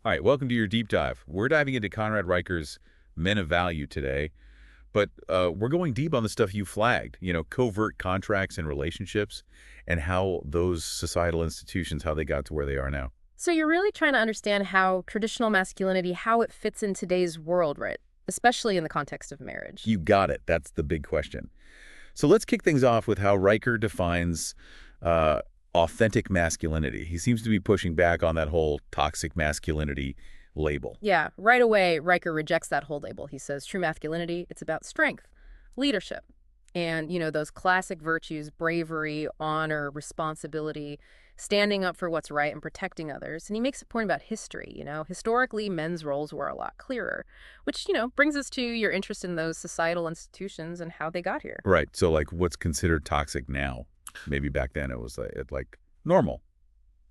All right, welcome to your deep dive. We're diving into Conrad Reicher's Men of Value today, but we're going deep on the stuff you flagged, covert contracts and relationships and how those societal institutions, how they got to where they are now. So you're really trying to understand how traditional masculinity, how it fits in today's world, right? Especially in the context of marriage. You got it. That's the big question. So let's kick things off with how Reicher defines uh, authentic masculinity. He seems to be pushing back on that whole toxic masculinity label. Yeah, right away, Riker rejects that whole label. He says true masculinity, it's about strength, leadership, and, those classic virtues, bravery, honor, responsibility, standing up for what's right and protecting others. And he makes a point about history. Historically, men's roles were a lot clearer, which, brings us to your interest in those societal institutions and how they got here. Right. So like what's considered toxic now? Maybe back then it was like normal,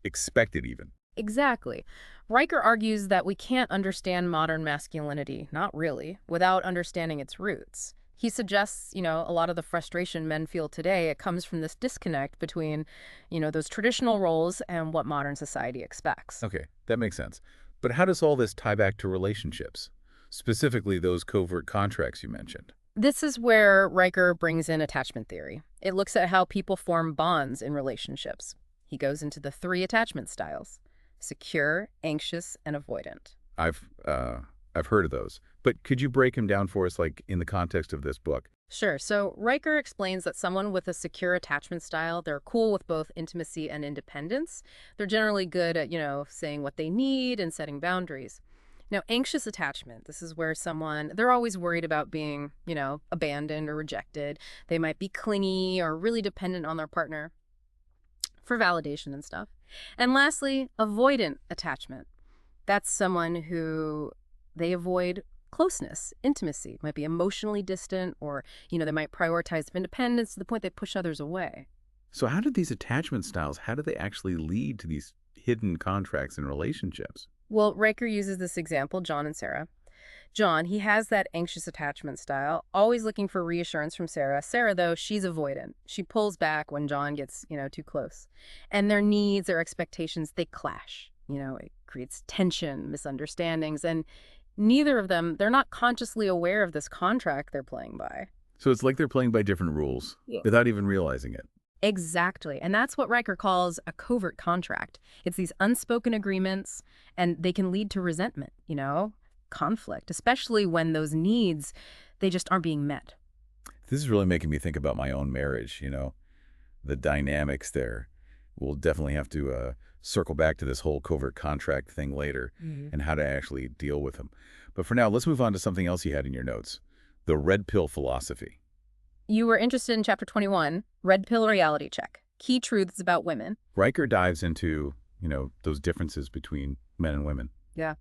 expected even. Exactly. Riker argues that we can't understand modern masculinity, not really, without understanding its roots. He suggests, a lot of the frustration men feel today, it comes from this disconnect between, those traditional roles and what modern society expects. Okay, that makes sense. But how does all this tie back to relationships? Specifically those covert contracts you mentioned. This is where Riker brings in attachment theory. It looks at how people form bonds in relationships. He goes into the three attachment styles: secure, anxious, and avoidant. I've heard of those. But could you break them down for us, like in the context of this book? Sure. So Riker explains that someone with a secure attachment style, they're cool with both intimacy and independence. They're generally good at, saying what they need and setting boundaries. Now, anxious attachment, this is where they're always worried about being, abandoned or rejected. They might be clingy or really dependent on their partner for validation and stuff. And lastly, avoidant attachment. That's someone who they avoid closeness, intimacy, might be emotionally distant, or, they might prioritize independence to the point they push others away. So how did these attachment styles, how do they actually lead to these hidden contracts and relationships? Well, Riker uses this example, John and Sarah. John, he has that anxious attachment style, always looking for reassurance from Sarah. Sarah, though, she's avoidant. She pulls back when John gets, too close. And their needs, their expectations, they clash. It creates tension, misunderstandings, and neither of them, they're not consciously aware of this contract they're playing by. So it's like they're playing by different rules without even realizing it. Exactly. And that's what Riker calls a covert contract. It's these unspoken agreements, and they can lead to resentment, conflict, especially when those needs, they just aren't being met. This is really making me think about my own marriage, the dynamics there. We'll definitely have to circle back to this whole covert contract thing later and how to actually deal with them. But for now, let's move on to something else you had in your notes, the red pill philosophy. You were interested in Chapter 21, Red Pill Reality Check, Key Truths About Women. Riker dives into, those differences between men and women. Yeah.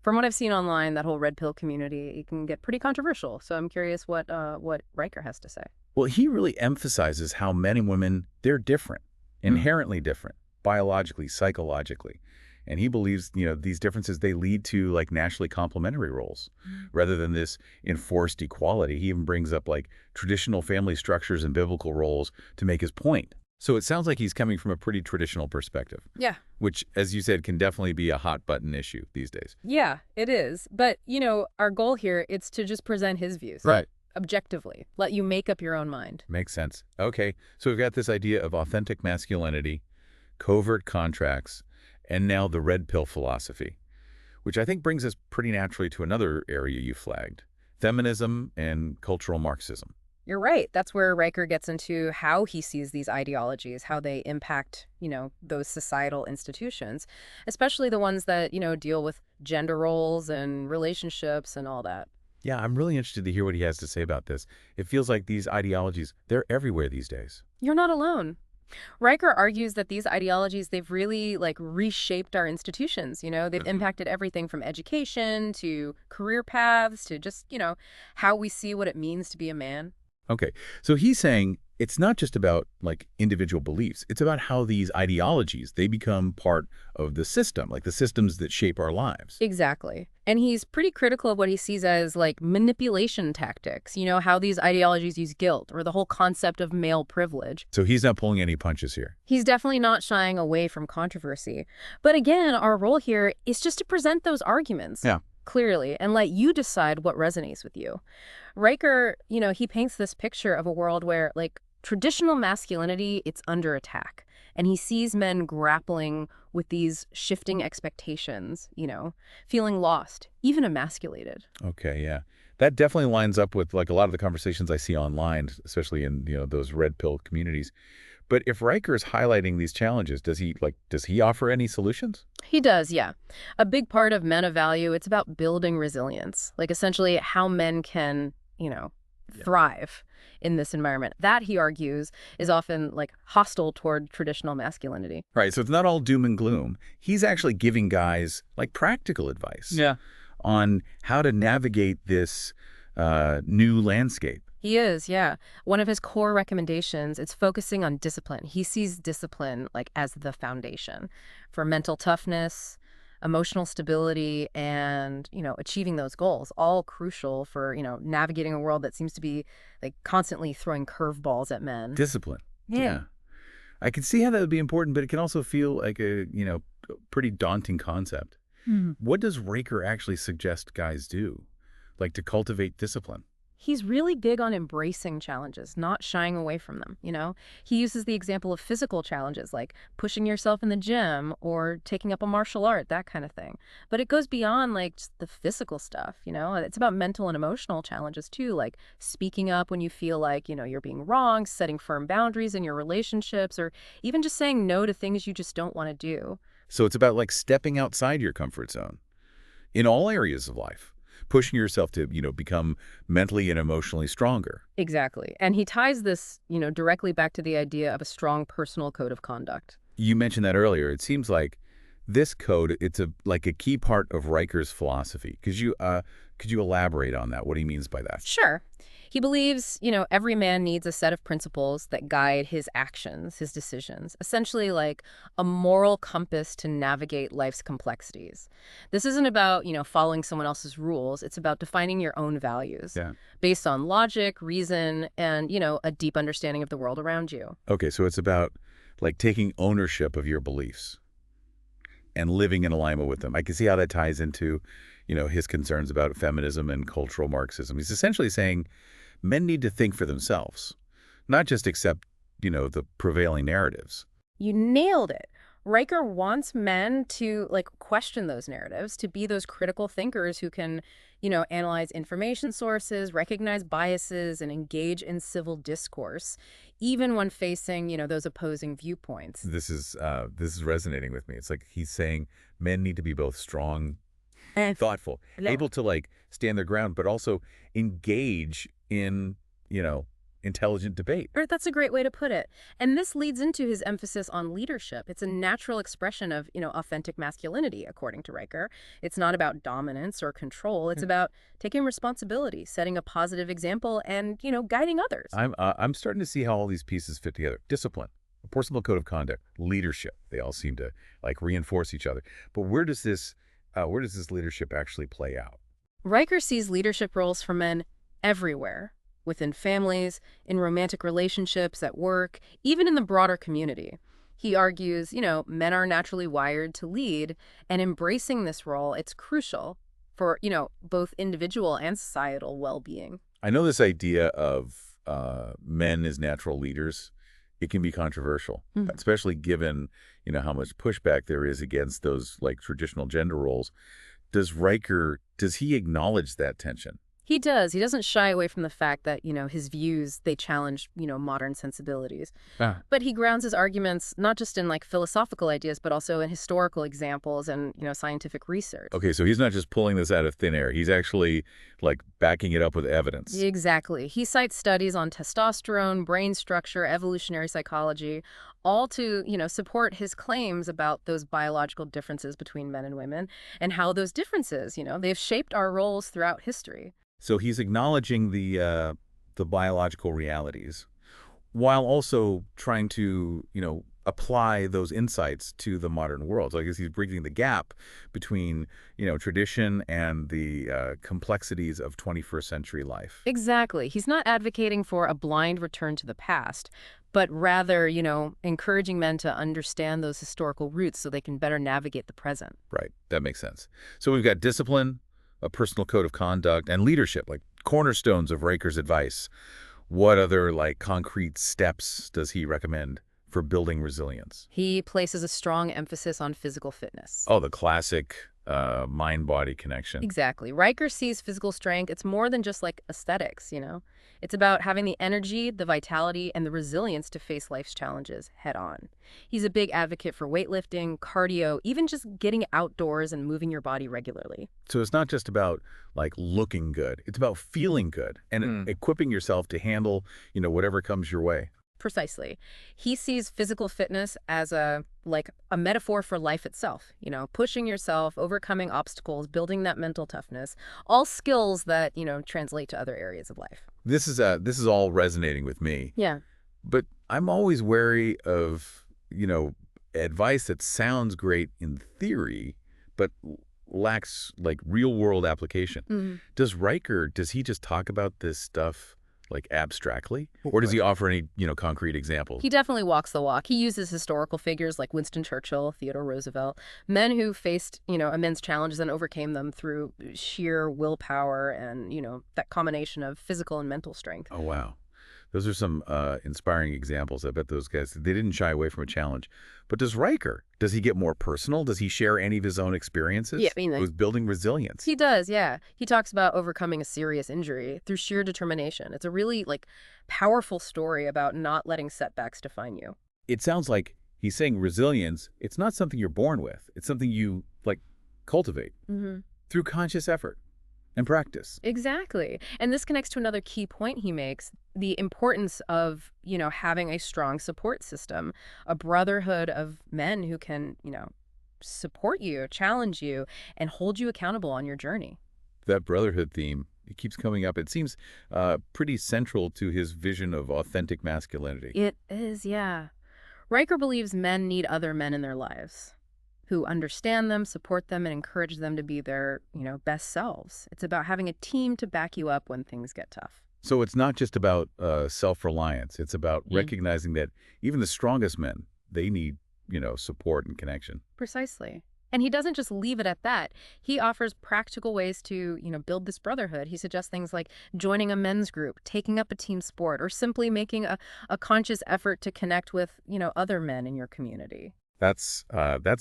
From what I've seen online, that whole red pill community, it can get pretty controversial. So I'm curious what Riker has to say. Well, he really emphasizes how men and women, they're different, inherently different, biologically, psychologically. And he believes, these differences, they lead to like naturally complementary roles rather than this enforced equality. He even brings up like traditional family structures and biblical roles to make his point. So it sounds like he's coming from a pretty traditional perspective. Yeah. Which, as you said, can definitely be a hot button issue these days. Yeah, it is. But, our goal here, it's to just present his views. Right. Objectively. Let you make up your own mind. Makes sense. Okay. So we've got this idea of authentic masculinity, covert contracts, and now the red pill philosophy, which I think brings us pretty naturally to another area you flagged, feminism and cultural Marxism. You're right. That's where Riker gets into how he sees these ideologies, how they impact, those societal institutions, especially the ones that, deal with gender roles and relationships and all that. Yeah, I'm really interested to hear what he has to say about this. It feels like these ideologies, they're everywhere these days. You're not alone. Riker argues that these ideologies, they've really reshaped our institutions. They've impacted everything from education to career paths to just, how we see what it means to be a man. Okay, so he's saying it's not just about like individual beliefs. It's about how these ideologies, they become part of the system, like the systems that shape our lives. Exactly. And he's pretty critical of what he sees as like manipulation tactics, how these ideologies use guilt or the whole concept of male privilege. So he's not pulling any punches here. He's definitely not shying away from controversy. But again, our role here is just to present those arguments Yeah. clearly and let you decide what resonates with you. Riker, he paints this picture of a world where like traditional masculinity, it's under attack. And he sees men grappling with these shifting expectations, feeling lost, even emasculated. Okay, yeah. That definitely lines up with like a lot of the conversations I see online, especially in, those red pill communities. But if Riker is highlighting these challenges, does he offer any solutions? He does, yeah. A big part of Men of Value, it's about building resilience, like essentially how men can, thrive in this environment. That, he argues, is often like hostile toward traditional masculinity. Right, so it's not all doom and gloom. He's actually giving guys like practical advice on how to navigate this new landscape. He is, yeah. One of his core recommendations is focusing on discipline. He sees discipline like as the foundation for mental toughness, emotional stability, and, achieving those goals, all crucial for, navigating a world that seems to be like constantly throwing curveballs at men. Discipline. Yeah. I can see how that would be important, but it can also feel like a, pretty daunting concept. What does Riker actually suggest guys do, like to cultivate discipline? He's really big on embracing challenges, not shying away from them, He uses the example of physical challenges like pushing yourself in the gym or taking up a martial art, that kind of thing. But it goes beyond like just the physical stuff, It's about mental and emotional challenges too, like speaking up when you feel like, you're being wrong, setting firm boundaries in your relationships, or even just saying no to things you just don't want to do. So it's about like stepping outside your comfort zone in all areas of life, pushing yourself to, become mentally and emotionally stronger. Exactly. And he ties this, directly back to the idea of a strong personal code of conduct. You mentioned that earlier. It seems like this code, it's like a key part of Riker's philosophy. Could you elaborate on that? What he means by that? Sure. He believes, every man needs a set of principles that guide his actions, his decisions, essentially like a moral compass to navigate life's complexities. This isn't about, following someone else's rules. It's about defining your own values based on logic, reason, and, a deep understanding of the world around you. Okay, so it's about like taking ownership of your beliefs and living in alignment with them. I can see how that ties into, his concerns about feminism and cultural Marxism. He's essentially saying men need to think for themselves, not just accept, the prevailing narratives. You nailed it. Riker wants men to like question those narratives, to be those critical thinkers who can, analyze information sources, recognize biases, and engage in civil discourse, even when facing, those opposing viewpoints. This is resonating with me. It's like he's saying men need to be both strong, thoughtful, able to like stand their ground, but also engage in, intelligent debate. That's a great way to put it. And this leads into his emphasis on leadership. It's a natural expression of, authentic masculinity, according to Riker. It's not about dominance or control. It's about taking responsibility, setting a positive example, and, guiding others. I'm starting to see how all these pieces fit together. Discipline, a personal code of conduct, leadership. They all seem to like reinforce each other. But where does this leadership actually play out? Riker sees leadership roles for men everywhere, within families, in romantic relationships, at work, even in the broader community. He argues, men are naturally wired to lead, and embracing this role, it's crucial for, both individual and societal well-being. I know this idea of men as natural leaders, it can be controversial, especially given, how much pushback there is against those like traditional gender roles. Does he acknowledge that tension? He does. He doesn't shy away from the fact that, his views, they challenge, modern sensibilities. But he grounds his arguments not just in like philosophical ideas, but also in historical examples and, scientific research. Okay, so he's not just pulling this out of thin air. He's actually like backing it up with evidence. Exactly. He cites studies on testosterone, brain structure, evolutionary psychology, all to, support his claims about those biological differences between men and women and how those differences, they've shaped our roles throughout history. So he's acknowledging the biological realities while also trying to, apply those insights to the modern world. So I guess he's bridging the gap between, tradition and the complexities of 21st century life. Exactly. He's not advocating for a blind return to the past, but rather, encouraging men to understand those historical roots so they can better navigate the present. Right. That makes sense. So we've got discipline, a personal code of conduct, and leadership, like cornerstones of Riker's advice. What other, concrete steps does he recommend for building resilience? He places a strong emphasis on physical fitness. Oh, the classic mind-body connection. Exactly. Riker sees physical strength. It's more than just like aesthetics, It's about having the energy, the vitality, and the resilience to face life's challenges head on. He's a big advocate for weightlifting, cardio, even just getting outdoors and moving your body regularly. So it's not just about, looking good. It's about feeling good and equipping yourself to handle, whatever comes your way. Precisely. He sees physical fitness as a metaphor for life itself, pushing yourself, overcoming obstacles, building that mental toughness, all skills that, translate to other areas of life. This is all resonating with me. Yeah. But I'm always wary of, advice that sounds great in theory, but lacks real world application. Does he just talk about this stuff abstractly? Or does he offer any, concrete examples? He definitely walks the walk. He uses historical figures like Winston Churchill, Theodore Roosevelt, men who faced, immense challenges and overcame them through sheer willpower and, that combination of physical and mental strength. Oh, wow. Those are some inspiring examples. I bet those guys, they didn't shy away from a challenge. But does he get more personal? Does he share any of his own experiences? Yeah, with building resilience? He does, yeah. He talks about overcoming a serious injury through sheer determination. It's a really, powerful story about not letting setbacks define you. It sounds like he's saying resilience, it's not something you're born with. It's something you, cultivate through conscious effort and practice. Exactly. And this connects to another key point he makes, the importance of, having a strong support system, a brotherhood of men who can, support you, challenge you, and hold you accountable on your journey. That brotherhood theme, it keeps coming up. It seems pretty central to his vision of authentic masculinity. It is, yeah. Riker believes men need other men in their lives who understand them, support them, and encourage them to be their, best selves. It's about having a team to back you up when things get tough. So it's not just about self-reliance. It's about recognizing that even the strongest men, they need, support and connection. Precisely. And he doesn't just leave it at that. He offers practical ways to, build this brotherhood. He suggests things like joining a men's group, taking up a team sport, or simply making a conscious effort to connect with, other men in your community. That's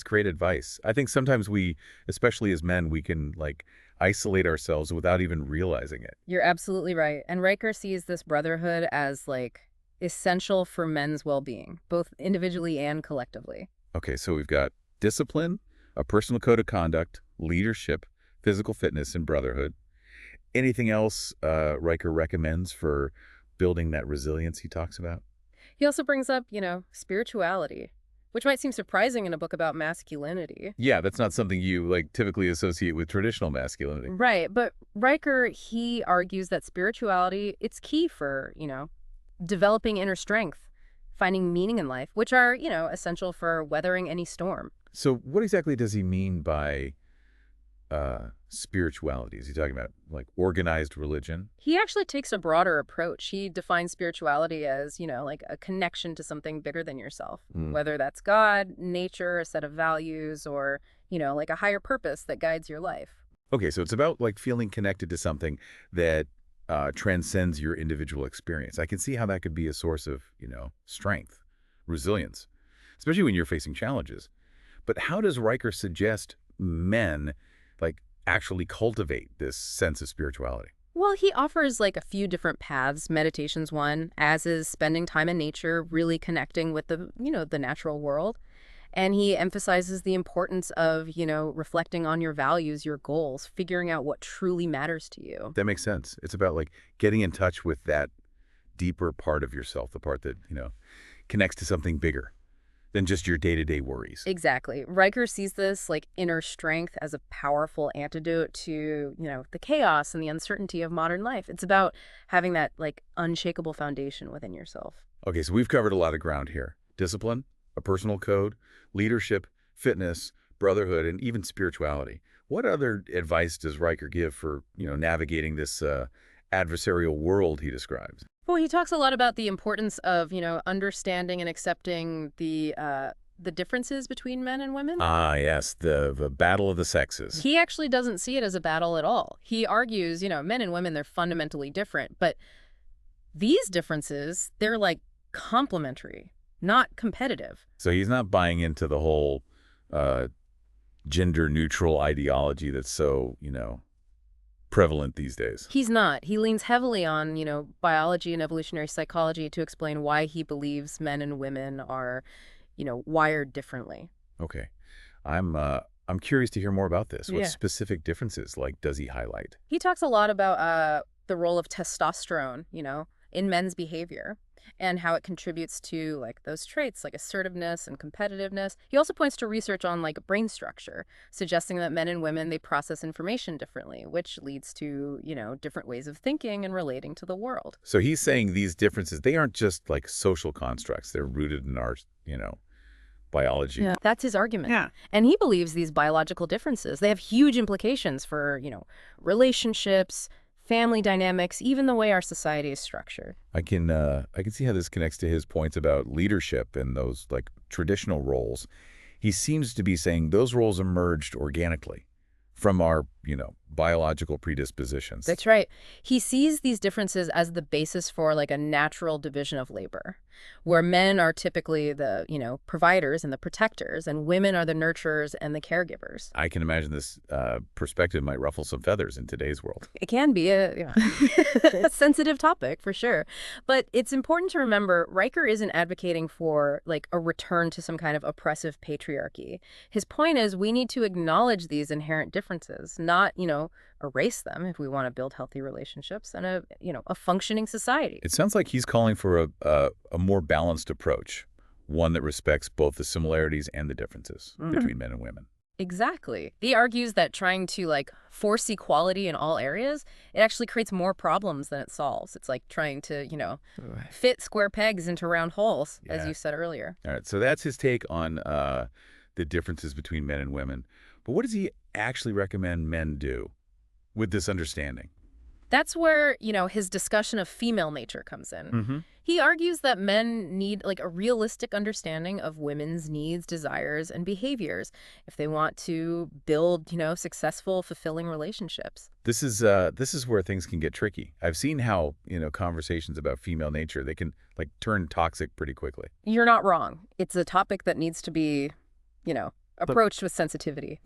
great advice. I think sometimes we, especially as men, we can isolate ourselves without even realizing it. You're absolutely right. And Riker sees this brotherhood as essential for men's well-being, both individually and collectively. Okay, so we've got discipline, a personal code of conduct, leadership, physical fitness, and brotherhood. Anything else Riker recommends for building that resilience he talks about? He also brings up, spirituality, which might seem surprising in a book about masculinity. Yeah, that's not something you typically associate with traditional masculinity. Right, but Riker, he argues that spirituality, it's key for, developing inner strength, finding meaning in life, which are, essential for weathering any storm. So what exactly does he mean by spirituality? Is he talking about organized religion? He actually takes a broader approach. He defines spirituality as, a connection to something bigger than yourself, whether that's God, nature, a set of values, or, a higher purpose that guides your life. Okay, so it's about feeling connected to something that transcends your individual experience. I can see how that could be a source of, strength, resilience, especially when you're facing challenges. But how does Riker suggest men actually cultivate this sense of spirituality? Well, he offers a few different paths. Meditation's one, as is spending time in nature, really connecting with the natural world. And he emphasizes the importance of, reflecting on your values, your goals, figuring out what truly matters to you. That makes sense. It's about getting in touch with that deeper part of yourself, the part that, connects to something bigger than just your day-to-day worries. Exactly. Riker sees this inner strength as a powerful antidote to, the chaos and the uncertainty of modern life. It's about having that unshakable foundation within yourself. Okay, so we've covered a lot of ground here. Discipline, a personal code, leadership, fitness, brotherhood, and even spirituality. What other advice does Riker give for, navigating this adversarial world he describes? Well, he talks a lot about the importance of, understanding and accepting the differences between men and women. Ah, yes, the battle of the sexes. He actually doesn't see it as a battle at all. He argues, men and women, they're fundamentally different, but these differences, they're like complementary, not competitive. So he's not buying into the whole uh, gender-neutral ideology that's so, prevalent these days. He's not. He leans heavily on, biology and evolutionary psychology to explain why he believes men and women are, wired differently. Okay. I'm curious to hear more about this. What Yeah. specific differences, does he highlight? He talks a lot about the role of testosterone, in men's behavior and how it contributes to like those traits like assertiveness and competitiveness. He also points to research on like brain structure, suggesting that men and women, they process information differently, which leads to, different ways of thinking and relating to the world. So he's saying these differences, they aren't just like social constructs. They're rooted in our, biology. Yeah. That's his argument. Yeah. And he believes these biological differences, they have huge implications for, relationships, family dynamics, even the way our society is structured. I can see how this connects to his points about leadership and those like traditional roles. He seems to be saying those roles emerged organically from our, biological predispositions. That's right. He sees these differences as the basis for like a natural division of labor, where men are typically the, providers and the protectors, and women are the nurturers and the caregivers. I can imagine this perspective might ruffle some feathers in today's world. It can be a, a sensitive topic for sure. But it's important to remember Riker isn't advocating for like a return to some kind of oppressive patriarchy. His point is we need to acknowledge these inherent differences, not, erase them if we want to build healthy relationships and a functioning society. It sounds like he's calling for a more balanced approach, one that respects both the similarities and the differences between men and women. Exactly. He argues that trying to like force equality in all areas, it actually creates more problems than it solves. It's like trying to, fit square pegs into round holes, as Yeah. you said earlier. All right, so that's his take on the differences between men and women. But what does he actually recommend men do with this understanding? That's where, his discussion of female nature comes in. Mm-hmm. He argues that men need like a realistic understanding of women's needs, desires, and behaviors if they want to build, successful, fulfilling relationships. This is where things can get tricky. I've seen how, conversations about female nature, they can like turn toxic pretty quickly. You're not wrong. It's a topic that needs to be, approached with sensitivity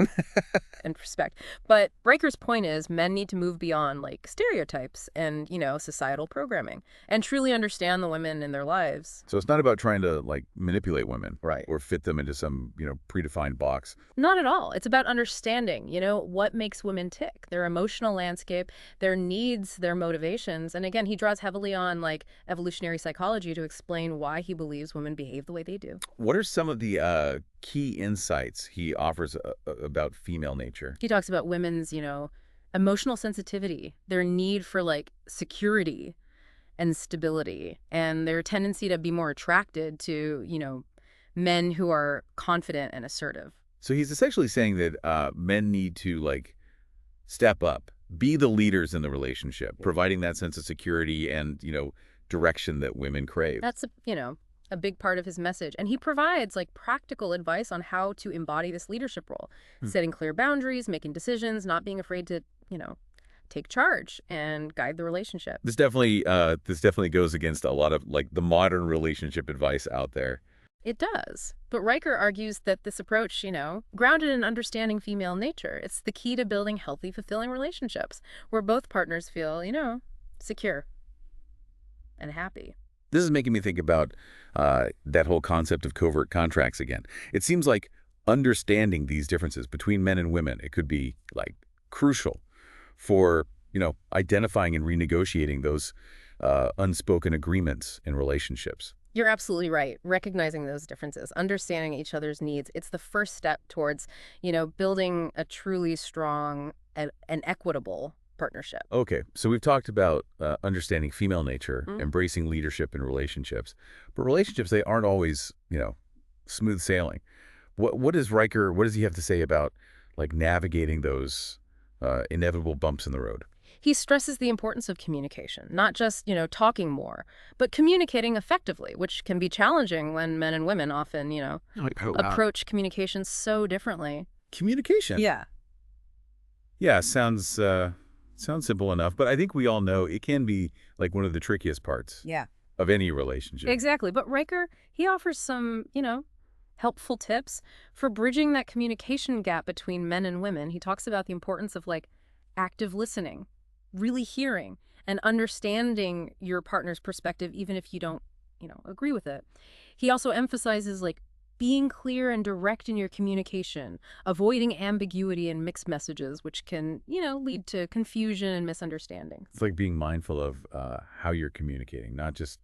and respect. But Riker's point is men need to move beyond like stereotypes and, societal programming and truly understand the women in their lives. So it's not about trying to like manipulate women, Right. or fit them into some, predefined box. Not at all. It's about understanding, what makes women tick, their emotional landscape, their needs, their motivations. And again, he draws heavily on like evolutionary psychology to explain why he believes women behave the way they do. What are some of the key insights he offers about female nature? He talks about women's, emotional sensitivity, their need for like security and stability, and their tendency to be more attracted to, men who are confident and assertive. So he's essentially saying that men need to like step up, be the leaders in the relationship, providing that sense of security and, direction that women crave. That's, a big part of his message. And he provides like practical advice on how to embody this leadership role, setting clear boundaries, making decisions, not being afraid to, take charge and guide the relationship. This definitely goes against a lot of like the modern relationship advice out there. It does. But Riker argues that this approach, grounded in understanding female nature, it's the key to building healthy, fulfilling relationships where both partners feel, secure and happy. This is making me think about that whole concept of covert contracts again. It seems like understanding these differences between men and women, it could be like crucial for, identifying and renegotiating those unspoken agreements in relationships. You're absolutely right. Recognizing those differences, understanding each other's needs, it's the first step towards, building a truly strong and equitable partnership. Okay, so we've talked about understanding female nature, embracing leadership in relationships. But relationships, they aren't always, smooth sailing. What does Riker, what does he have to say about like navigating those inevitable bumps in the road? He stresses the importance of communication, not just, talking more, but communicating effectively, which can be challenging when men and women often, Like, oh, wow. approach communication so differently. Communication. Yeah. Yeah, sounds simple enough, but I think we all know it can be like one of the trickiest parts Yeah. of any relationship. Exactly. But Riker, he offers some, helpful tips for bridging that communication gap between men and women. He talks about the importance of like active listening, really hearing and understanding your partner's perspective, even if you don't, agree with it. He also emphasizes like being clear and direct in your communication, avoiding ambiguity and mixed messages, which can, lead to confusion and misunderstandings. It's like being mindful of how you're communicating, not just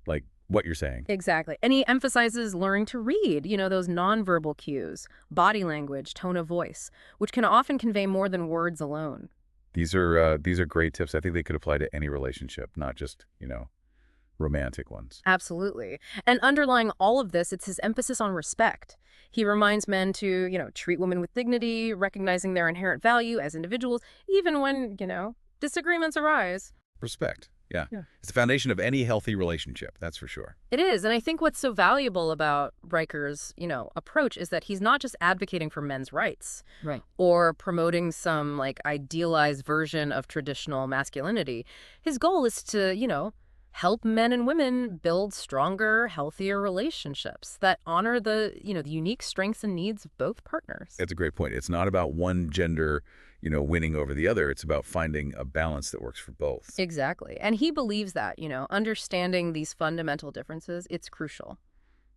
like what you're saying. Exactly. And he emphasizes learning to read, those nonverbal cues, body language, tone of voice, which can often convey more than words alone. These are great tips. I think they could apply to any relationship, not just, romantic ones. Absolutely. And underlying all of this, it's his emphasis on respect. He reminds men to, treat women with dignity, recognizing their inherent value as individuals, even when, disagreements arise. Respect. Yeah. Yeah. It's the foundation of any healthy relationship, that's for sure. It is. And I think what's so valuable about Riker's, approach is that he's not just advocating for men's rights. Right. Or promoting some like idealized version of traditional masculinity. His goal is to, help men and women build stronger, healthier relationships that honor the, the unique strengths and needs of both partners. That's a great point. It's not about one gender, winning over the other. It's about finding a balance that works for both. Exactly. And he believes that, understanding these fundamental differences, it's crucial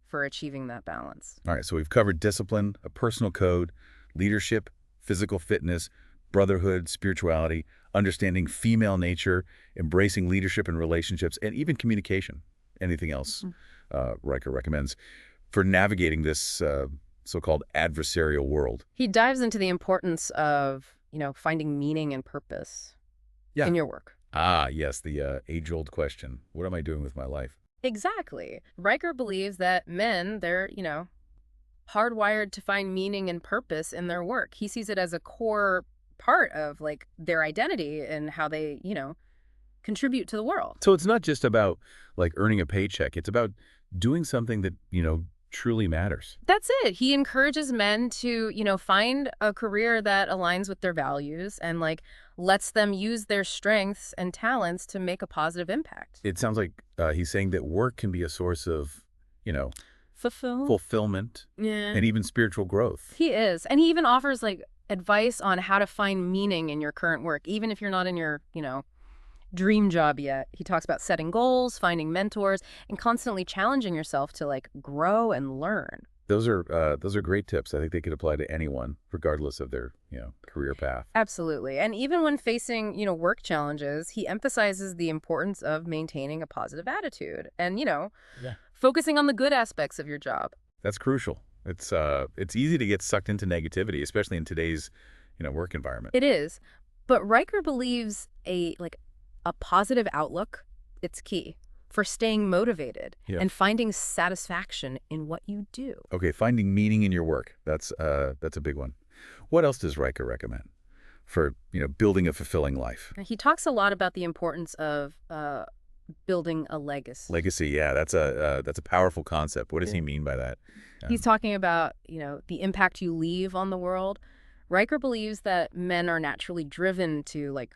for achieving that balance. All right, so we've covered discipline, a personal code, leadership, physical fitness, brotherhood, spirituality, understanding female nature, embracing leadership and relationships, and even communication. Anything else Riker recommends for navigating this so-called adversarial world? He dives into the importance of, finding meaning and purpose in your work. Ah, yes, the age-old question. What am I doing with my life? Exactly. Riker believes that men, they're, hardwired to find meaning and purpose in their work. He sees it as a core part of like their identity and how they, contribute to the world. So it's not just about like earning a paycheck. It's about doing something that, truly matters. That's it. He encourages men to, find a career that aligns with their values and like lets them use their strengths and talents to make a positive impact. It sounds like he's saying that work can be a source of, fulfillment Yeah. and even spiritual growth. He is. And he even offers like advice on how to find meaning in your current work, even if you're not in your, dream job yet. He talks about setting goals, finding mentors, and constantly challenging yourself to like grow and learn. Those are great tips. I think they could apply to anyone, regardless of their, career path. Absolutely. And even when facing, work challenges, he emphasizes the importance of maintaining a positive attitude and, focusing on the good aspects of your job. That's crucial. It's easy to get sucked into negativity, especially in today's, work environment. It is. But Riker believes a positive outlook, it's key for staying motivated and finding satisfaction in what you do. Okay, finding meaning in your work. That's a big one. What else does Riker recommend for, building a fulfilling life? He talks a lot about the importance of building a legacy. Legacy, yeah, that's a powerful concept. What does he mean by that? He's talking about, the impact you leave on the world. Riker believes that men are naturally driven to like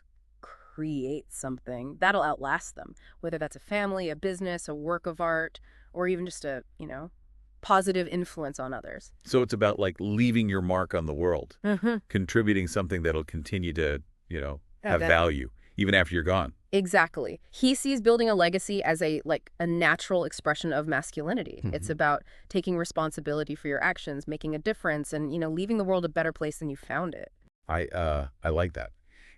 create something that'll outlast them, whether that's a family, a business, a work of art, or even just a, positive influence on others. So it's about like leaving your mark on the world, contributing something that'll continue to, have value even after you're gone. Exactly. He sees building a legacy as a natural expression of masculinity. It's about taking responsibility for your actions, making a difference, and, leaving the world a better place than you found it. I like that.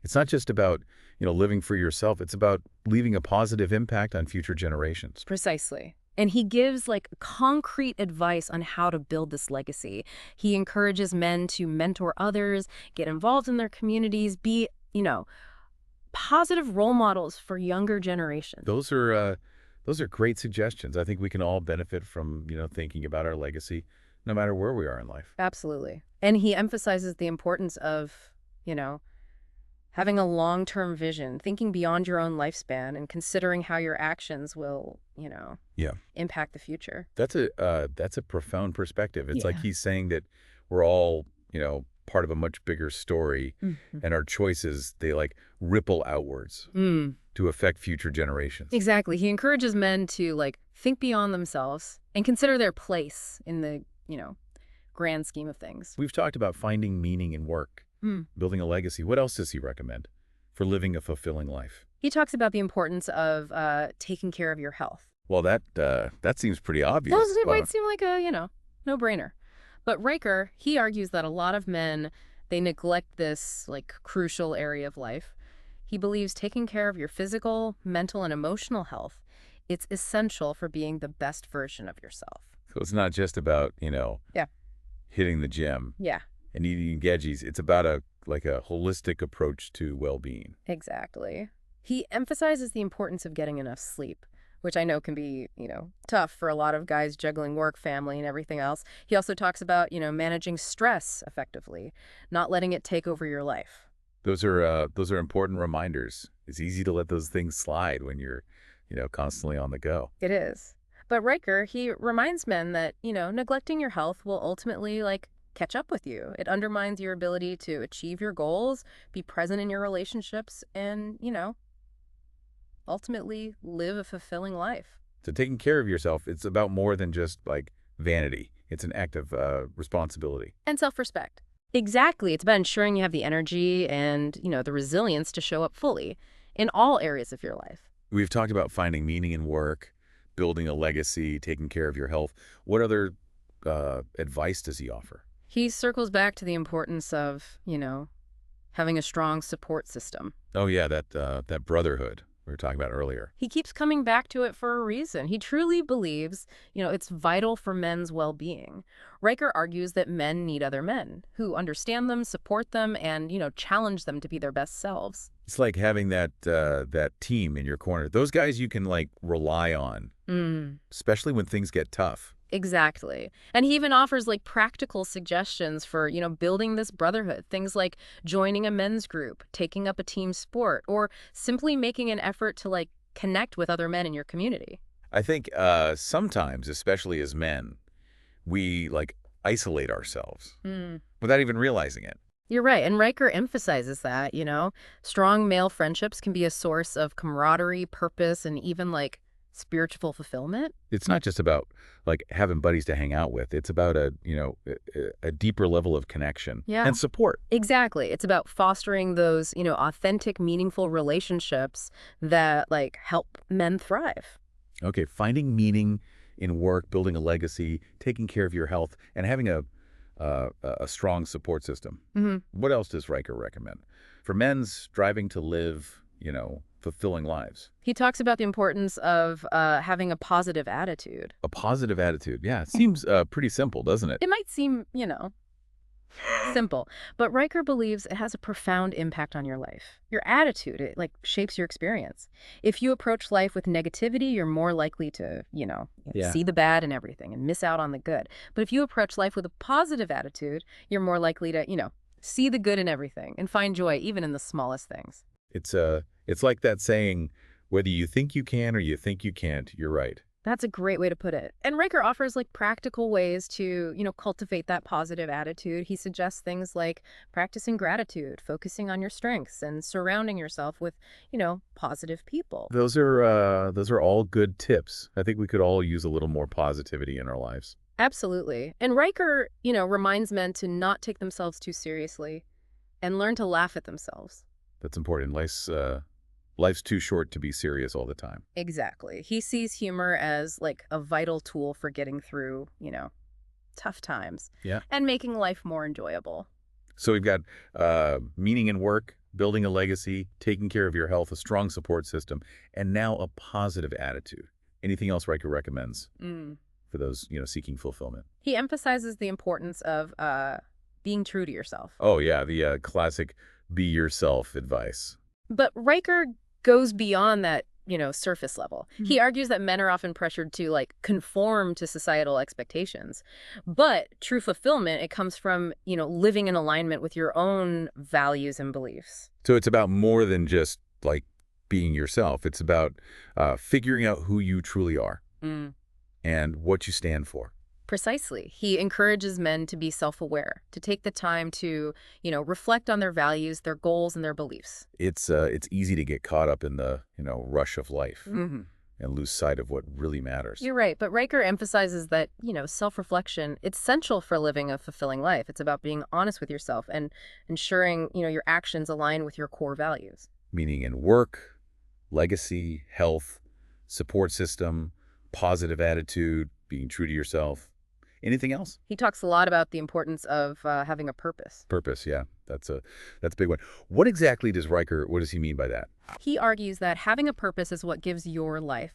It's not just about, living for yourself. It's about leaving a positive impact on future generations. Precisely. And he gives concrete advice on how to build this legacy. He encourages men to mentor others, get involved in their communities, be, positive role models for younger generations. Those are Those are great suggestions. I think we can all benefit from, thinking about our legacy no matter where we are in life. Absolutely. And he emphasizes the importance of, you know, having a long-term vision, thinking beyond your own lifespan and considering how your actions will, Yeah. impact the future. That's a profound perspective. It's like Yeah. he's saying that we're all, part of a much bigger story, Mhm. and our choices, they like ripple outwards Mm. to affect future generations. Exactly. He encourages men to think beyond themselves and consider their place in the, grand scheme of things. We've talked about finding meaning in work, Mm. building a legacy. What else does he recommend for living a fulfilling life? He talks about the importance of taking care of your health. Well, that seems pretty obvious. It might seem like a, no-brainer. But Riker, he argues that a lot of men, they neglect this, crucial area of life. He believes taking care of your physical, mental, and emotional health, it's essential for being the best version of yourself. So it's not just about, Yeah. hitting the gym Yeah, and eating veggies. It's about a holistic approach to well-being. exactly. He emphasizes the importance of getting enough sleep, which I know can be, tough for a lot of guys juggling work, family, and everything else. He also talks about, managing stress effectively, not letting it take over your life. Those are important reminders. It's easy to let those things slide when you're, constantly on the go. It is. But Riker, he reminds men that, neglecting your health will ultimately, catch up with you. It undermines your ability to achieve your goals, be present in your relationships, and, ultimately live a fulfilling life. So taking care of yourself, it's about more than just like vanity. It's an act of responsibility. And self-respect. Exactly. It's about ensuring you have the energy and, the resilience to show up fully in all areas of your life. We've talked about finding meaning in work, building a legacy, taking care of your health. What other advice does he offer? He circles back to the importance of, having a strong support system. Oh yeah, that brotherhood we were talking about earlier. He keeps coming back to it for a reason. He truly believes, it's vital for men's well-being. Riker argues that men need other men who understand them, support them, and, challenge them to be their best selves. It's like having that team in your corner. Those guys you can rely on, especially when things get tough. Exactly. And he even offers practical suggestions for, building this brotherhood. Things like joining a men's group, taking up a team sport, or simply making an effort to connect with other men in your community. I think sometimes, especially as men, we isolate ourselves without even realizing it. You're right. And Riker emphasizes that, strong male friendships can be a source of camaraderie, purpose, and even spiritual fulfillment. It's not just about having buddies to hang out with. It's about a deeper level of connection and support. Exactly. It's about fostering those, authentic, meaningful relationships that help men thrive. Okay, finding meaning in work, building a legacy, taking care of your health, and having a strong support system. What else does Riker recommend for men striving to live, fulfilling lives? He talks about the importance of having a positive attitude. A positive attitude. Yeah, it seems pretty simple, doesn't it? It might seem, simple, but Riker believes it has a profound impact on your life. Your attitude, it shapes your experience. If you approach life with negativity, you're more likely to, see the bad in everything and miss out on the good. But if you approach life with a positive attitude, you're more likely to, see the good in everything and find joy even in the smallest things. It's like that saying, whether you think you can or you think you can't, you're right. That's a great way to put it. And Riker offers practical ways to, cultivate that positive attitude. He suggests things like practicing gratitude, focusing on your strengths, and surrounding yourself with, positive people. Those are all good tips. I think we could all use a little more positivity in our lives. Absolutely. And Riker, reminds men to not take themselves too seriously and learn to laugh at themselves. That's important. Life's too short to be serious all the time. Exactly. He sees humor as a vital tool for getting through, tough times. Yeah. And making life more enjoyable. So we've got meaning in work, building a legacy, taking care of your health, a strong support system, and now a positive attitude. Anything else Riker recommends for those, seeking fulfillment? He emphasizes the importance of being true to yourself. Oh, yeah, the classic be yourself advice. But Riker goes beyond that, surface level. He argues that men are often pressured to, like, conform to societal expectations. But true fulfillment, it comes from, living in alignment with your own values and beliefs. So it's about more than just, like, being yourself. It's about figuring out who you truly are and what you stand for. Precisely. He encourages men to be self-aware, to take the time to, reflect on their values, their goals, and their beliefs. It's easy to get caught up in the, rush of life and lose sight of what really matters. You're right, but Riker emphasizes that, self-reflection, it's essential for living a fulfilling life. It's about being honest with yourself and ensuring, your actions align with your core values. Meaning in work, legacy, health, support system, positive attitude, being true to yourself. Anything else? He talks a lot about the importance of having a purpose. Purpose, yeah. That's a big one. What exactly does what does he mean by that? He argues that having a purpose is what gives your life,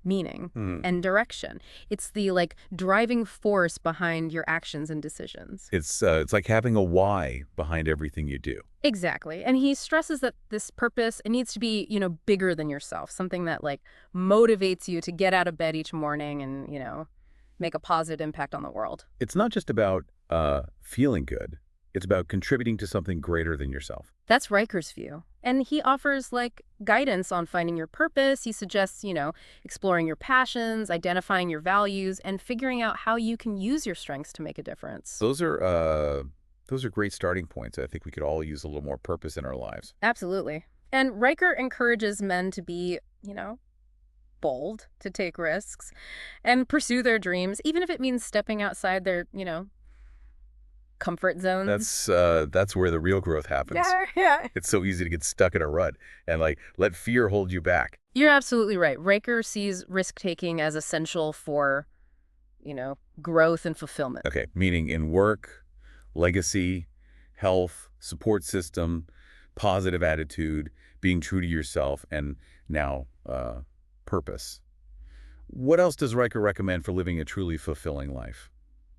meaning and direction. It's the, like, driving force behind your actions and decisions. It's like having a why behind everything you do. Exactly. And he stresses that this purpose, it needs to be, bigger than yourself, something that, like, motivates you to get out of bed each morning and, make a positive impact on the world. It's not just about feeling good. It's about contributing to something greater than yourself. That's Riker's view. And he offers, like, guidance on finding your purpose. He suggests, exploring your passions, identifying your values, and figuring out how you can use your strengths to make a difference. Those are great starting points. I think we could all use a little more purpose in our lives. Absolutely. And Riker encourages men to be, bold, to take risks, and pursue their dreams, even if it means stepping outside their, comfort zones. That's where the real growth happens. Yeah. It's so easy to get stuck in a rut and, like, let fear hold you back. You're absolutely right. Riker sees risk-taking as essential for, growth and fulfillment. Okay, meaning in work, legacy, health, support system, positive attitude, being true to yourself, and now purpose. What else does Riker recommend for living a truly fulfilling life?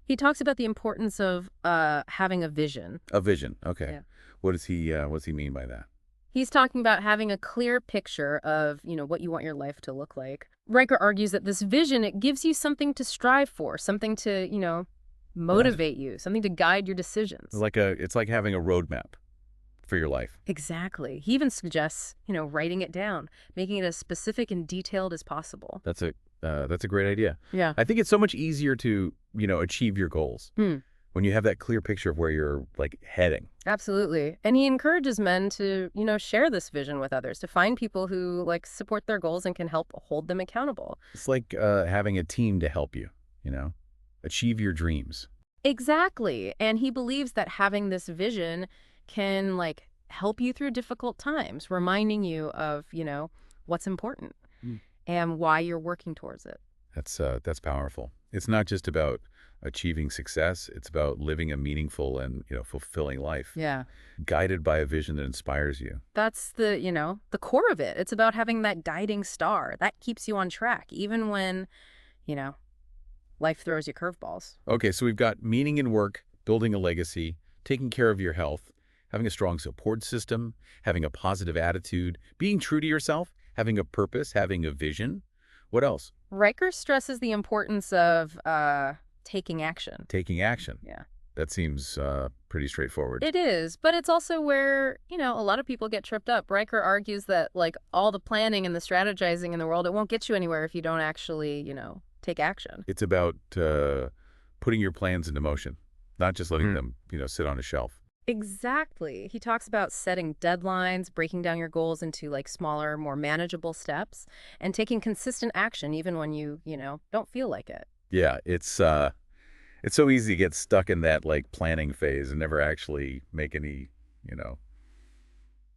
He talks about the importance of having a vision. A vision, okay. Yeah. What does he mean by that? He's talking about having a clear picture of, what you want your life to look like. Riker argues that this vision, it gives you something to strive for, something to, motivate you, something to guide your decisions. It's like having a roadmap for your life. Exactly. He even suggests, writing it down, making it as specific and detailed as possible. That's a great idea. Yeah. I think it's so much easier to, achieve your goals when you have that clear picture of where you're, like, heading. Absolutely. And he encourages men to, share this vision with others, to find people who, like, support their goals and can help hold them accountable. It's like having a team to help you, achieve your dreams. Exactly. And he believes that having this vision can, like, help you through difficult times, reminding you of, what's important and why you're working towards it. That's powerful. It's not just about achieving success. It's about living a meaningful and, fulfilling life. Yeah. Guided by a vision that inspires you. That's the core of it. It's about having that guiding star that keeps you on track, even when, life throws you curveballs. Okay, so we've got meaning in work, building a legacy, taking care of your health, having a strong support system, having a positive attitude, being true to yourself, having a purpose, having a vision. What else? Riker stresses the importance of taking action. Taking action. Yeah. That seems pretty straightforward. It is, but it's also where, a lot of people get tripped up. Riker argues that, like, all the planning and the strategizing in the world, it won't get you anywhere if you don't actually, take action. It's about putting your plans into motion, not just letting them, sit on a shelf. Exactly. He talks about setting deadlines, breaking down your goals into, like, smaller, more manageable steps, and taking consistent action even when you, don't feel like it. Yeah, it's so easy to get stuck in that, like, planning phase and never actually make any,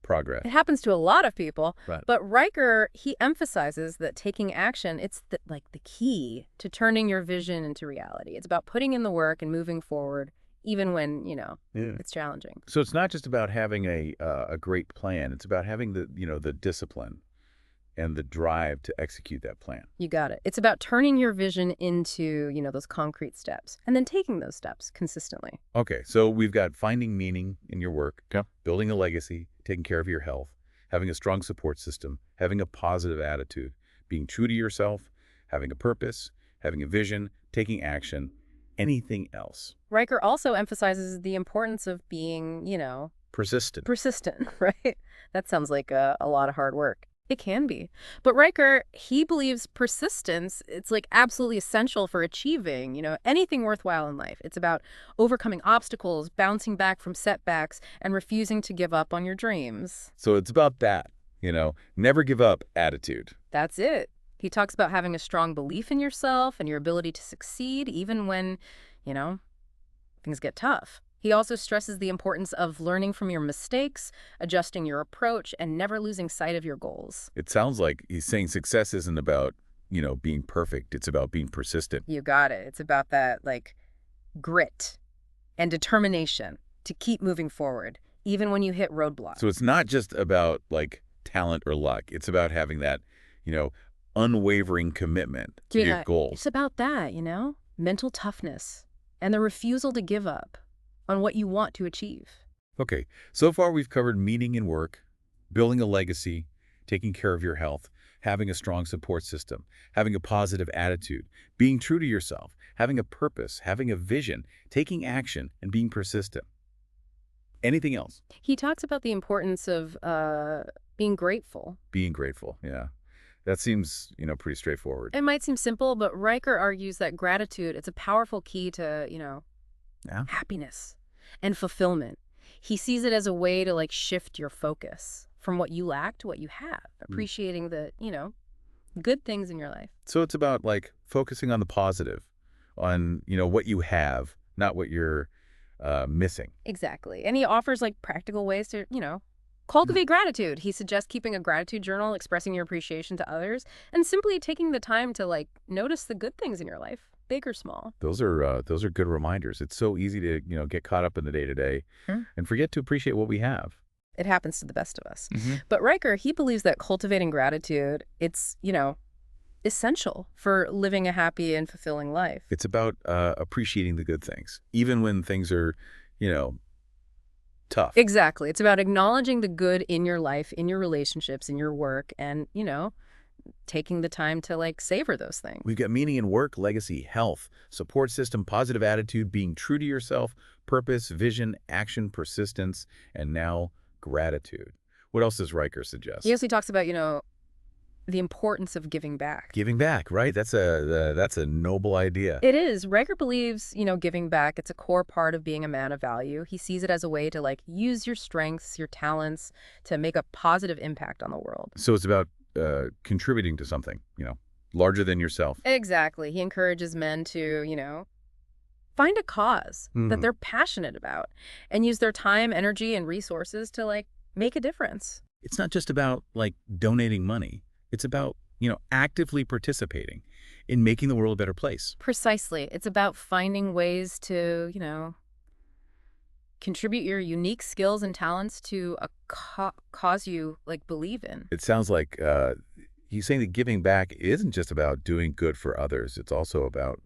progress. It happens to a lot of people, Right. but Riker, he emphasizes that taking action, it's the key to turning your vision into reality. It's about putting in the work and moving forward, even when, it's challenging. So it's not just about having a great plan. It's about having the discipline and the drive to execute that plan. You got it. It's about turning your vision into, those concrete steps and then taking those steps consistently. Okay, so we've got finding meaning in your work, Yeah. building a legacy, taking care of your health, having a strong support system, having a positive attitude, being true to yourself, having a purpose, having a vision, taking action, anything else. Riker also emphasizes the importance of being, Persistent. persistent, right? That sounds like a lot of hard work. It can be. But Riker, he believes persistence, it's like absolutely essential for achieving, anything worthwhile in life. It's about overcoming obstacles, bouncing back from setbacks, and refusing to give up on your dreams. So it's about that, never give up attitude. That's it. He talks about having a strong belief in yourself and your ability to succeed even when, you know, things get tough. He also stresses the importance of learning from your mistakes, adjusting your approach, and never losing sight of your goals. It sounds like he's saying success isn't about, being perfect. It's about being persistent. You got it. It's about that, grit and determination to keep moving forward, even when you hit roadblocks. So it's not just about, talent or luck. It's about having that, unwavering commitment to your goals. It's about that, mental toughness and the refusal to give up on what you want to achieve. Okay, so far we've covered meaning in work, building a legacy, taking care of your health, having a strong support system, having a positive attitude, being true to yourself, having a purpose, having a vision, taking action, and being persistent. Anything else? He talks about the importance of being grateful. Being grateful, yeah. That seems, pretty straightforward. It might seem simple, but Riker argues that gratitude, it's a powerful key to, happiness and fulfillment. He sees it as a way to shift your focus from what you lack to what you have, appreciating the, good things in your life. So it's about focusing on the positive, on, what you have, not what you're missing. Exactly. And he offers practical ways to, cultivate gratitude. He suggests keeping a gratitude journal, expressing your appreciation to others, and simply taking the time to notice the good things in your life, big or small. Those are good reminders. It's so easy to, get caught up in the day-to-day and forget to appreciate what we have. It happens to the best of us. But Riker, he believes that cultivating gratitude, it's, essential for living a happy and fulfilling life. It's about appreciating the good things, even when things are, tough. Exactly. It's about acknowledging the good in your life, in your relationships, in your work, and, taking the time to savor those things. We've got meaning in work, legacy, health, support system, positive attitude, being true to yourself, purpose, vision, action, persistence, and now gratitude. What else does Riker suggest? He also talks about, the importance of giving back. Giving back, right? That's a noble idea. It is. Riker believes, giving back, it's a core part of being a man of value. He sees it as a way to use your strengths, your talents to make a positive impact on the world. So it's about contributing to something, larger than yourself. Exactly. He encourages men to, find a cause that they're passionate about and use their time, energy, and resources to make a difference. It's not just about donating money. It's about, actively participating in making the world a better place. Precisely. It's about finding ways to, contribute your unique skills and talents to a cause you believe in. It sounds like he's saying that giving back isn't just about doing good for others. It's also about,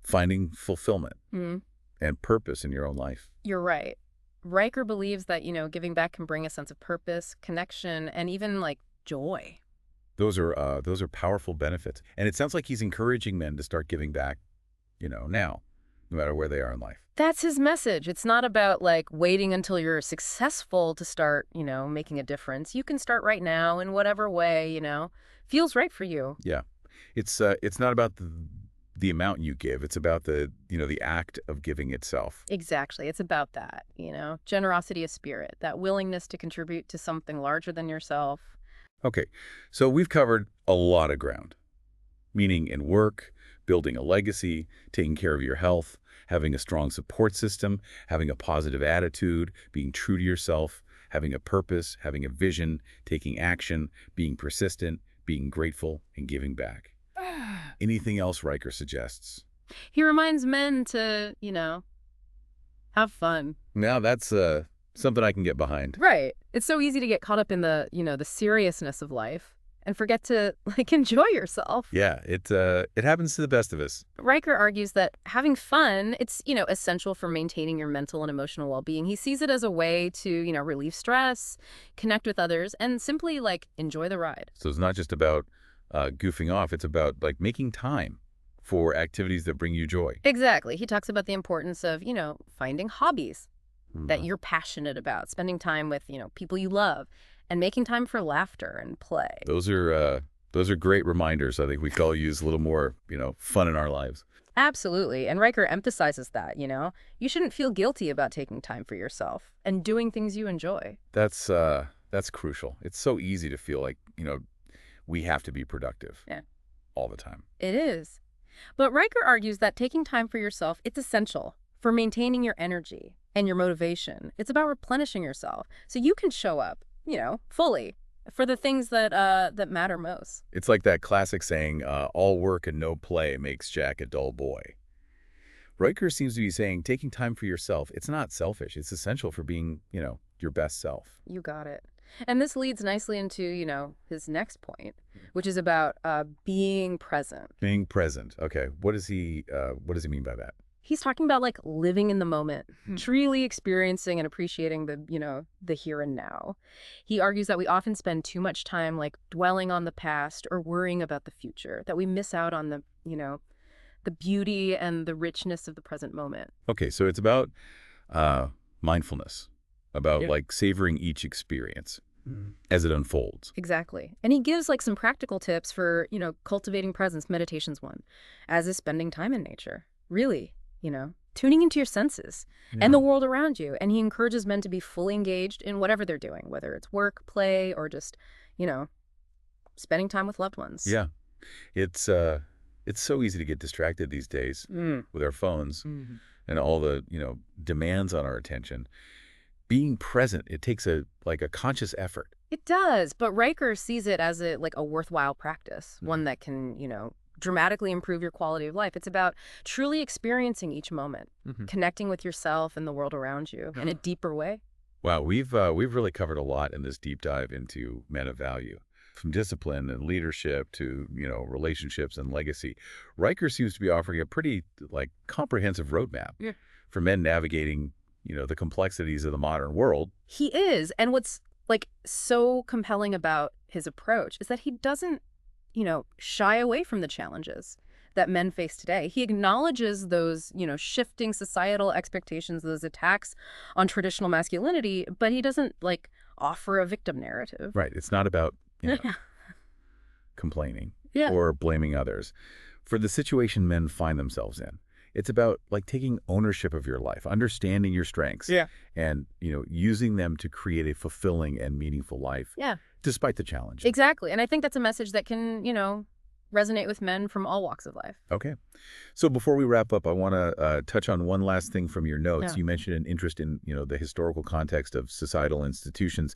finding fulfillment and purpose in your own life. You're right. Riker believes that, giving back can bring a sense of purpose, connection, and even joy. Those are powerful benefits. And it sounds like he's encouraging men to start giving back, now, no matter where they are in life. That's his message. It's not about waiting until you're successful to start, making a difference. You can start right now in whatever way, feels right for you. Yeah. It's not about the amount you give. It's about the act of giving itself. Exactly. It's about that, generosity of spirit, that willingness to contribute to something larger than yourself. Okay, so we've covered a lot of ground. Meaning in work, building a legacy, taking care of your health, having a strong support system, having a positive attitude, being true to yourself, having a purpose, having a vision, taking action, being persistent, being grateful, and giving back. Anything else Riker suggests? He reminds men to, have fun. Now that's something I can get behind. Right. It's so easy to get caught up in the, the seriousness of life and forget to, like, enjoy yourself. Yeah, it happens to the best of us. Riker argues that having fun, it's, essential for maintaining your mental and emotional well-being. He sees it as a way to, relieve stress, connect with others, and simply, like, enjoy the ride. So it's not just about goofing off. It's about, like, making time for activities that bring you joy. Exactly. He talks about the importance of, finding hobbies that Mhm. you're passionate about, spending time with, people you love, and making time for laughter and play. Those are great reminders. I think we could all use a little more, fun in our lives. Absolutely. And Riker emphasizes that, you shouldn't feel guilty about taking time for yourself and doing things you enjoy. That's crucial. It's so easy to feel like, we have to be productive Yeah. all the time. It is. But Riker argues that taking time for yourself, it's essential for maintaining your energy and your motivation. It's about replenishing yourself so you can show up, fully for the things that matter most. It's like that classic saying, all work and no play makes Jack a dull boy. Riker seems to be saying taking time for yourself, it's not selfish. It's essential for being, your best self. You got it. And this leads nicely into, his next point, which is about being present. Being present. Okay. What does he mean by that? He's talking about, like, living in the moment, truly experiencing and appreciating the here and now. He argues that we often spend too much time, like, dwelling on the past or worrying about the future, that we miss out on the beauty and the richness of the present moment. Okay. So it's about mindfulness, about Yeah. like savoring each experience as it unfolds. Exactly. And he gives, like, some practical tips for, cultivating presence. Meditation's one, as is spending time in nature. Really, tuning into your senses and the world around you. And he encourages men to be fully engaged in whatever they're doing, whether it's work, play, or just, spending time with loved ones. Yeah. It's so easy to get distracted these days with our phones and all the, demands on our attention. Being present, it takes a conscious effort. It does, but Riker sees it as a worthwhile practice, one that can, dramatically improve your quality of life. It's about truly experiencing each moment, connecting with yourself and the world around you in a deeper way. Wow, we've really covered a lot in this deep dive into men of value, from discipline and leadership to, relationships and legacy. Riker seems to be offering a pretty comprehensive roadmap for men navigating, the complexities of the modern world. He is. And what's so compelling about his approach is that he doesn't, shy away from the challenges that men face today. He acknowledges those, shifting societal expectations, those attacks on traditional masculinity, but he doesn't offer a victim narrative. Right. It's not about, complaining Yeah. or blaming others for the situation men find themselves in. It's about taking ownership of your life, understanding your strengths, and using them to create a fulfilling and meaningful life. Yeah. Despite the challenge. Exactly. And I think that's a message that can, resonate with men from all walks of life. Okay. So before we wrap up, I want to touch on one last thing from your notes. Yeah. You mentioned an interest in, the historical context of societal institutions.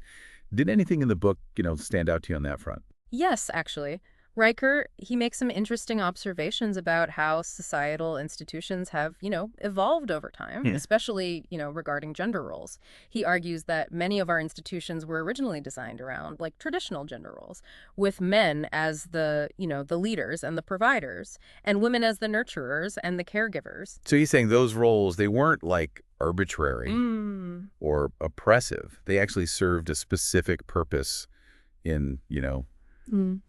Did anything in the book, stand out to you on that front? Yes, actually. Riker, he makes some interesting observations about how societal institutions have, evolved over time, especially, regarding gender roles. He argues that many of our institutions were originally designed around, traditional gender roles, with men as the leaders and the providers, and women as the nurturers and the caregivers. So he's saying those roles, they weren't arbitrary or oppressive. They actually served a specific purpose in,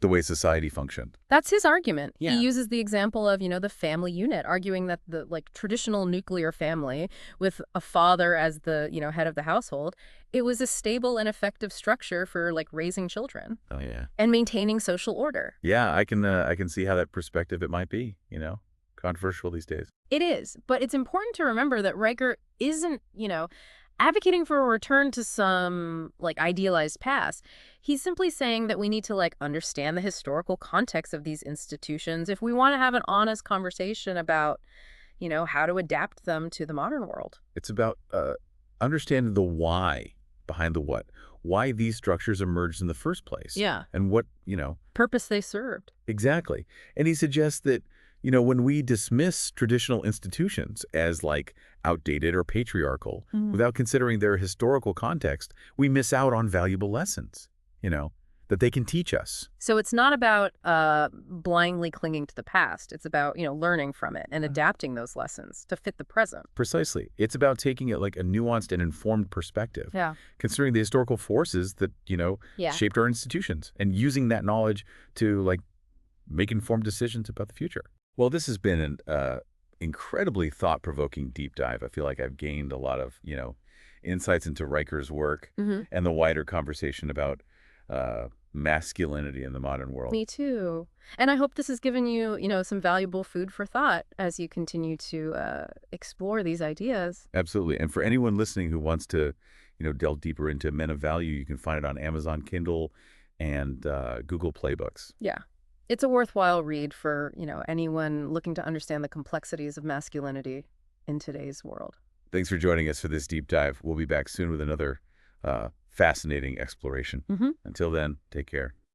the way society functioned. That's his argument. Yeah. He uses the example of, the family unit, arguing that the traditional nuclear family with a father as the, head of the household, it was a stable and effective structure for raising children. Oh, yeah. And maintaining social order. Yeah, I can see how that perspective it might be, controversial these days. It is, but it's important to remember that Riker isn't, advocating for a return to some idealized past. He's simply saying that we need to understand the historical context of these institutions if we want to have an honest conversation about, how to adapt them to the modern world. It's about understanding the why behind the what. Why these structures emerged in the first place. Yeah. And what, Purpose they served. Exactly. And he suggests that, when we dismiss traditional institutions as outdated or patriarchal without considering their historical context, we miss out on valuable lessons. that they can teach us. So it's not about blindly clinging to the past. It's about, learning from it and adapting those lessons to fit the present. Precisely. It's about taking it like a nuanced and informed perspective, Yeah. considering the historical forces that, Yeah. shaped our institutions and using that knowledge to like make informed decisions about the future. Well, this has been an incredibly thought-provoking deep dive. I feel like I've gained a lot of, insights into Riker's work and the wider conversation about masculinity in the modern world. Me too. And I hope this has given you, some valuable food for thought as you continue to explore these ideas. Absolutely. And for anyone listening who wants to, delve deeper into Men of Value, you can find it on Amazon Kindle and Google Play Books. Yeah. It's a worthwhile read for, anyone looking to understand the complexities of masculinity in today's world. Thanks for joining us for this deep dive. We'll be back soon with another fascinating exploration. Until then, take care.